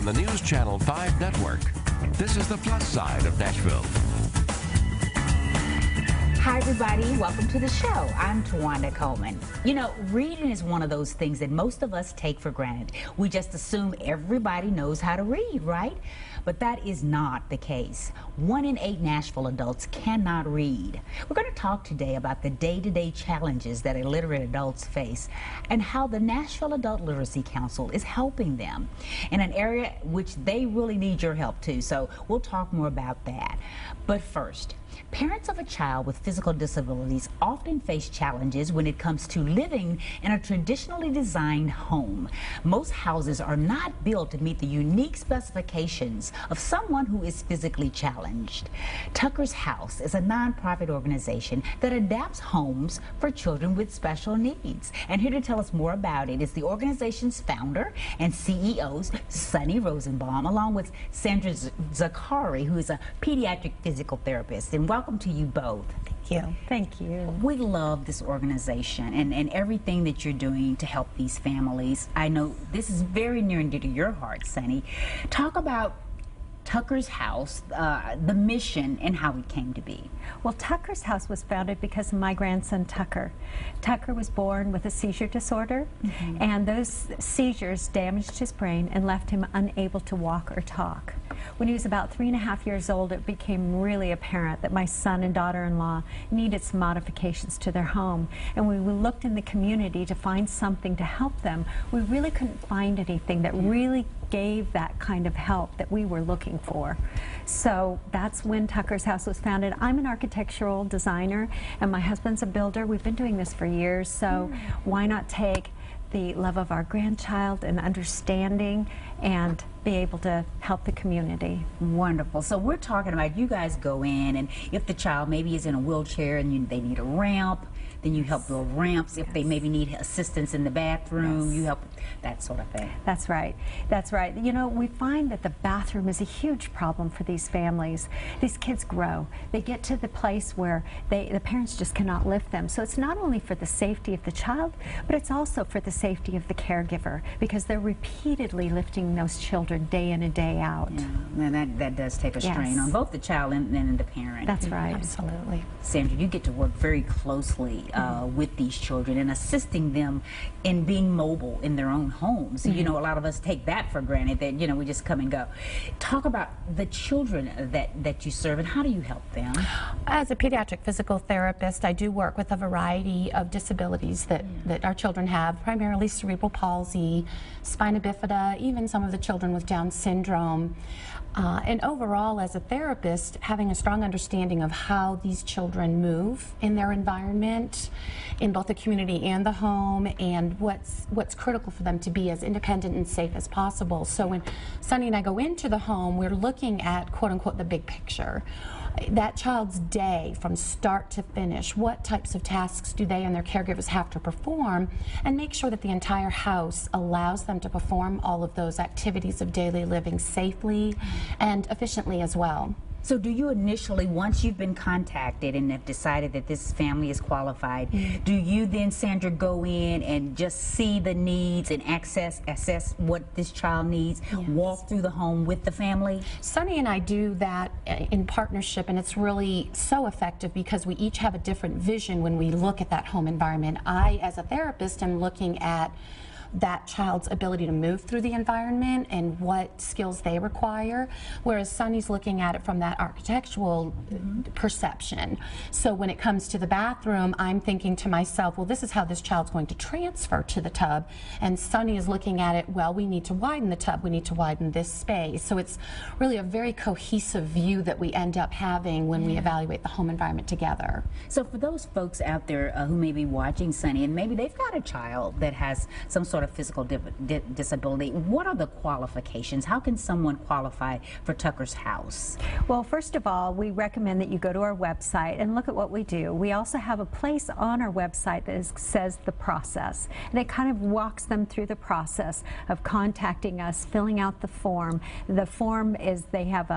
on the News Channel 5 network. This is the Plus Side of Nashville. Hi everybody, welcome to the show. I'm Tawanda Coleman. You know, reading is one of those things that most of us take for granted. We just assume everybody knows how to read, right? But that is not the case. 1 in 8 Nashville adults cannot read. We're going to talk today about the day-to-day challenges that illiterate adults face and how the Nashville Adult Literacy Council is helping them in an area which they really need your help too. So we'll talk more about that. But first, parents of a child with physical disabilities often face challenges when it comes to living in a traditionally designed home. Most houses are not built to meet the unique specifications of someone who is physically challenged. Tucker's House is a nonprofit organization that adapts homes for children with special needs. And here to tell us more about it is the organization's founder and CEO, Sunny Rosanbalm, along with Sandra Zaccari, who is a pediatric physical therapist. And welcome to you both. Thank you. Thank you. We love this organization and everything that you're doing to help these families. I know this is very near and dear to your heart, Sunny. Talk about Tucker's House, the mission, and how it came to be. Well, Tucker's House was founded because of my grandson, Tucker. Tucker was born with a seizure disorder, and those seizures damaged his brain and left him unable to walk or talk. When he was about 3.5 years old, it became really apparent that my son and daughter-in-law needed some modifications to their home. And when we looked in the community to find something to help them, we really couldn't find anything that really gave that kind of help that we were looking for. So that's when Tucker's House was founded. I'm an architectural designer and my husband's a builder. We've been doing this for years, so why not take the love of our grandchild and understanding and be able to help the community. Wonderful. So we're talking about you guys go in, and if the child maybe is in a wheelchair and they need a ramp, then you help build ramps. If they maybe need assistance in the bathroom, you help that sort of thing. That's right. That's right. You know, we find that the bathroom is a huge problem for these families. These kids grow. They get to the place where the parents just cannot lift them. So it's not only for the safety of the child, but it's also for the safety of the caregiver, because they're repeatedly lifting those children day in and day out. Yeah, and that does take a strain on both the child and the parent. That's right. Absolutely. Sandra, you get to work very closely with these children and assisting them in being mobile in their own homes. You know, a lot of us take that for granted, that, you know, we just come and go. Talk about the children that you serve and how do you help them? As a pediatric physical therapist, I do work with a variety of disabilities that our children have, primarily cerebral palsy, spina bifida, even some of the children with Down syndrome. And overall, as a therapist, having a strong understanding of how these children move in their environment, in both the community and the home, and what's critical for them to be as independent and safe as possible. So when Sunny and I go into the home, we're looking at, quote unquote, the big picture. That child's day from start to finish, what types of tasks do they and their caregivers have to perform, and make sure that the entire house allows them to perform all of those activities of daily living safely and efficiently as well. So do you initially, once you've been contacted and have decided that this family is qualified, do you then, Sandra, go in and just see the needs and assess what this child needs, walk through the home with the family? Sunny and I do that in partnership, and it's really so effective because we each have a different vision when we look at that home environment. I, as a therapist, am looking at that child's ability to move through the environment and what skills they require, whereas Sunny's looking at it from that architectural perception. So when it comes to the bathroom, I'm thinking to myself, well, this is how this child's going to transfer to the tub, and Sunny is looking at it, well, we need to widen the tub, we need to widen this space. So it's really a very cohesive view that we end up having when we evaluate the home environment together. So for those folks out there who may be watching Sunny, and maybe they've got a child that has some sort of physical disability, what are the qualifications? How can someone qualify for Tucker's House? Well, first of all, we recommend that you go to our website and look at what we do. We also have a place on our website that says the process, and it kind of walks them through the process of contacting us, filling out the form. The form is, we have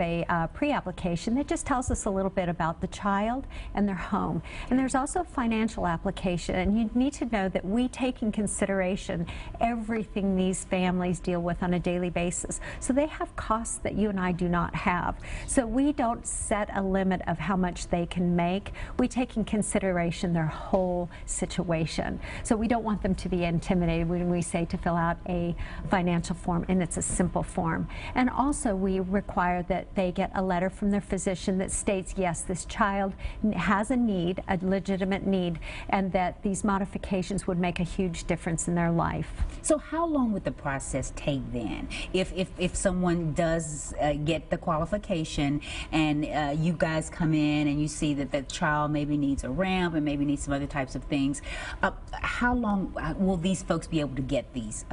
a pre-application that just tells us a little bit about the child and their home. And there's also a financial application, and you need to know that we take in consideration consideration everything these families deal with on a daily basis. So they have costs that you and I do not have. So we don't set a limit of how much they can make. We take in consideration their whole situation. So we don't want them to be intimidated when we say to fill out a financial form, and it's a simple form. And also we require that they get a letter from their physician that states, yes, this child has a need, a legitimate need, and that these modifications would make a huge difference in their life. So how long would the process take then? If someone does get the qualification and you guys come in and you see that the child maybe needs a ramp and maybe needs some other types of things, how long will these folks be able to get these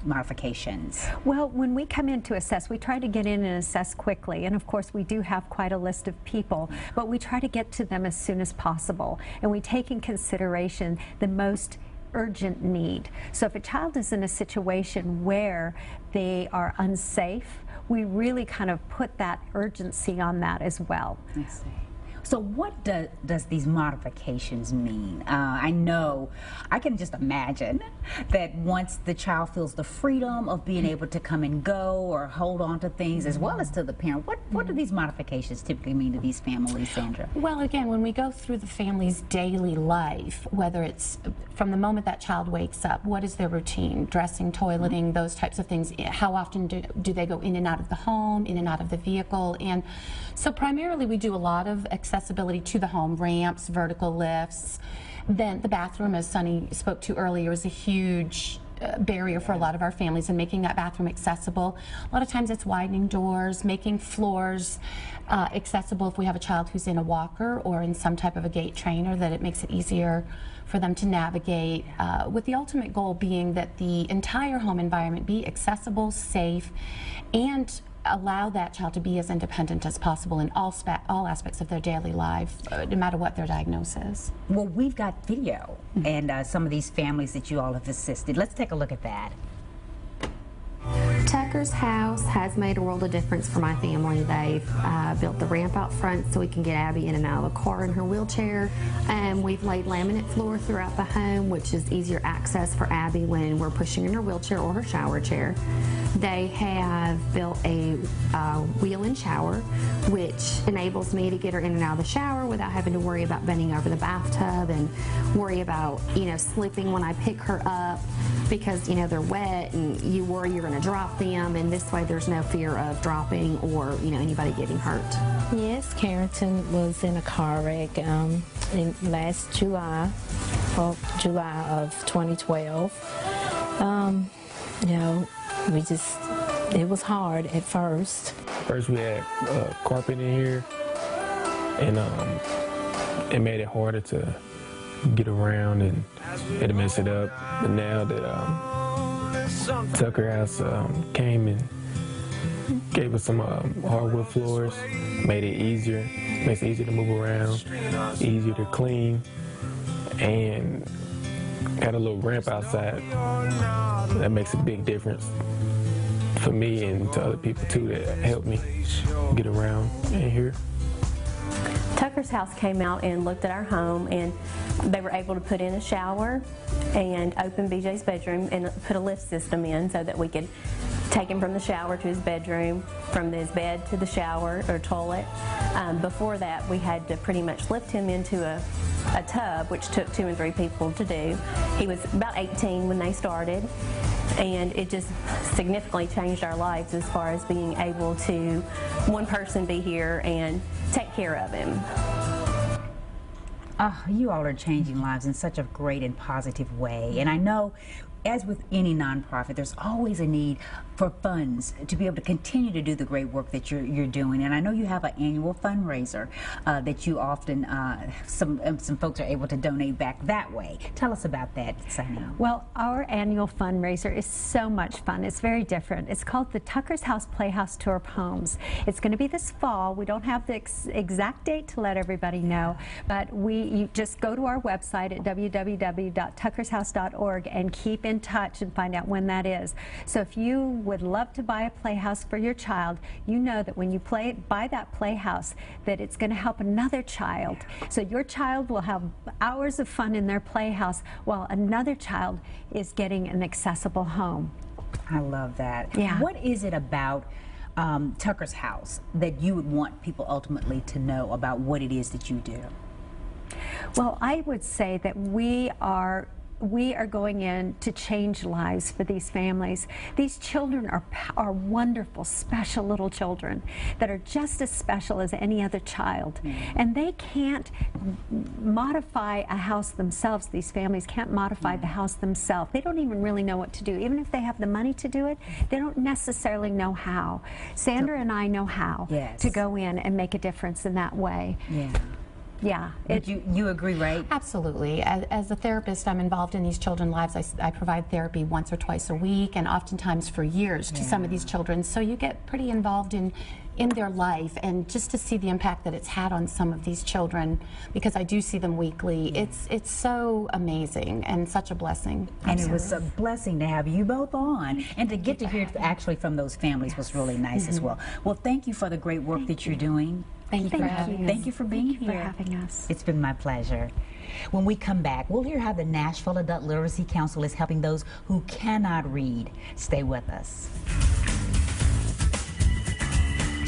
modifications? Well, when we come in to assess, we try to get in and assess quickly, and of course we do have quite a list of people, but we try to get to them as soon as possible, and we take in consideration the most urgent need. So if a child is in a situation where they are unsafe, we really kind of put that urgency on that as well. I see. So what does these modifications mean? I know, I can just imagine that once the child feels the freedom of being able to come and go or hold on to things as well as to the parent, what do these modifications typically mean to these families, Sandra? Well, again, when we go through the family's daily life, whether it's from the moment that child wakes up, what is their routine, dressing, toileting, those types of things, how often do they go in and out of the home, in and out of the vehicle, and so primarily we do a lot of accessibility to the home, ramps, vertical lifts. Then the bathroom, as Sunny spoke to earlier, is a huge barrier for a lot of our families in making that bathroom accessible. A lot of times it's widening doors, making floors accessible if we have a child who's in a walker or in some type of a gait trainer, that it makes it easier for them to navigate, with the ultimate goal being that the entire home environment be accessible, safe, and allow that child to be as independent as possible in all aspects of their daily life, no matter what their diagnosis. Well, we've got video and some of these families that you all have assisted. Let's take a look at that. Tucker's house has made a world of difference for my family. They've built the ramp out front so we can get Abby in and out of the car in her wheelchair. We've laid laminate floor throughout the home, which is easier access for Abby when we're pushing in her wheelchair or her shower chair. They have built a wheel-in shower, which enables me to get her in and out of the shower without having to worry about bending over the bathtub and worry about, slipping when I pick her up, because, they're wet and you worry you're going to drop them, and this way there's no fear of dropping or, anybody getting hurt. Yes, Carrington was in a car wreck in last July of 2012. It was hard at first. First we had carpet in here, and it made it harder to get around and had to mess it up. But now that Tucker House came and gave us some hardwood floors, made it easier. Makes it easier to move around, easier to clean, and got a little ramp outside. That makes a big difference for me and to other people too that help me get around in here. Tucker's house came out and looked at our home, and they were able to put in a shower and open BJ's bedroom and put a lift system in so that we could take him from the shower to his bedroom, from his bed to the shower or toilet. Before that, we had to pretty much lift him into a tub, which took 2 and 3 people to do. He was about 18 when they started, and it just significantly changed our lives as far as being able to one person be here and take care of him. Oh, you all are changing lives in such a great and positive way. And I know, as with any nonprofit, there's always a need for funds to be able to continue to do the great work that you're doing. And I know you have an annual fundraiser that you often, some folks are able to donate back that way. Tell us about that, Sunny. Well, our annual fundraiser is so much fun. It's very different. It's called the Tucker's House Playhouse Tour of Homes. It's going to be this fall. We don't have the exact date to let everybody know, but you just go to our website at www.tuckershouse.org and keep in in touch and find out when that is. So if you would love to buy a playhouse for your child, you know that when you buy that playhouse, that it's going to help another child. So your child will have hours of fun in their playhouse while another child is getting an accessible home. I love that. Yeah. What is it about Tucker's house that you would want people ultimately to know about what it is that you do? Well, I would say that we are going in to change lives for these families. These children are wonderful, special little children that are just as special as any other child. And they can't modify a house themselves. These families can't modify the house themselves. They don't even really know what to do. Even if they have the money to do it, they don't necessarily know how. Sandra and I know how to go in and make a difference in that way. Yeah. You agree, right? Absolutely. As a therapist, I'm involved in these children's lives. I provide therapy once or twice a week, and oftentimes for years to some of these children. So you get pretty involved in their life, and just to see the impact that it's had on some of these children, because I do see them weekly, it's so amazing and such a blessing. And it was a blessing to have you both on, and to get to hear it actually from those families was really nice as well. Well, thank you for the great work that you're doing. Thank you for having us. Thank you for being here. Thank you for having us. It's been my pleasure. When we come back, we'll hear how the Nashville Adult Literacy Council is helping those who cannot read. Stay with us.